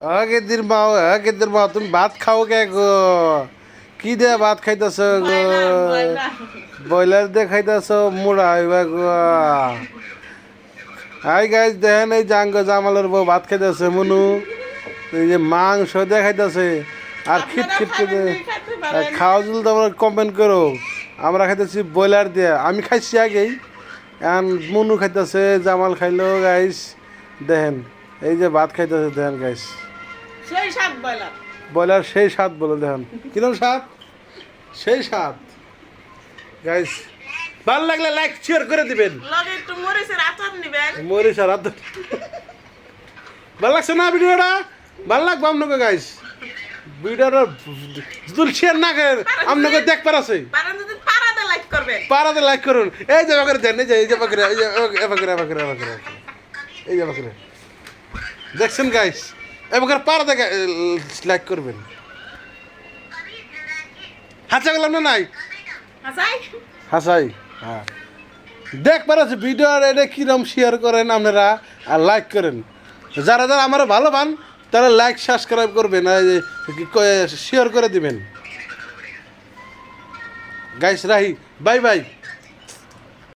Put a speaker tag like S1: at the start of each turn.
S1: আগের মা তুমি ভাত খাও কে গো? কি দিয়ে ভাত খাইতেছ গো? ব্রয়লার দিয়ে খাইতেছ মুড়া হইবা গো। হাই গাইজ দেখেন এই জাঙ্গ জামালের বউ ভাত খাইতেছে মনু, এই যে মাংস দিয়ে খাইতেছে আর খিটখিট করে খাওয়া জল তোমরা কমেন্ট করো। আমরা খাইতেছি ব্রয়লার দিয়ে, আমি খাইছি আগেই, এখন মনু খাইতেছে, জামাল খাইলো গাইস। দেখেন এই যে ভাত খাইতেছে, দেখেন গাইস
S2: সেই সাত ব্রয়লার
S1: ব্রয়লার সেই স্বাদ বলে দেখেন কিরম স্বাদ, সেই স্বাদ গাইস। ভালো লাগলে লাইক শেয়ার করে দিবেন,
S2: লগে একটু মরিচের আচার নিবেন।
S1: মরিচ আর আদা। ভালো লাগছে না ভিডিওটা? ভালো লাগবে আপনাকে গাইস ভিডিওটা যদি শেয়ার না করেন আপনাকে দেখবার আছে।
S2: পারেন যদি পারাতে লাইক করবেন,
S1: পারাতে লাইক করুন। এই যে বাকরে দেন, এই যে বাকরে, এই যে বাকরে বাকরে বাকরে, এই যে বাকরে দেখছেন গাইস, এই বাকরে পারাতে লাইক করবেন। হাঁচা গেলাম না নাই
S2: আসাই
S1: হাসাই, হ্যাঁ দেখবার আছে ভিডিও। আর এটা কিরম শেয়ার করেন আপনারা আর লাইক করেন। যারা যারা আমার ভালো পান তারা লাইক সাবস্ক্রাইব করবেন আর শেয়ার করে দিবেন গাইস। Rahi bye bye.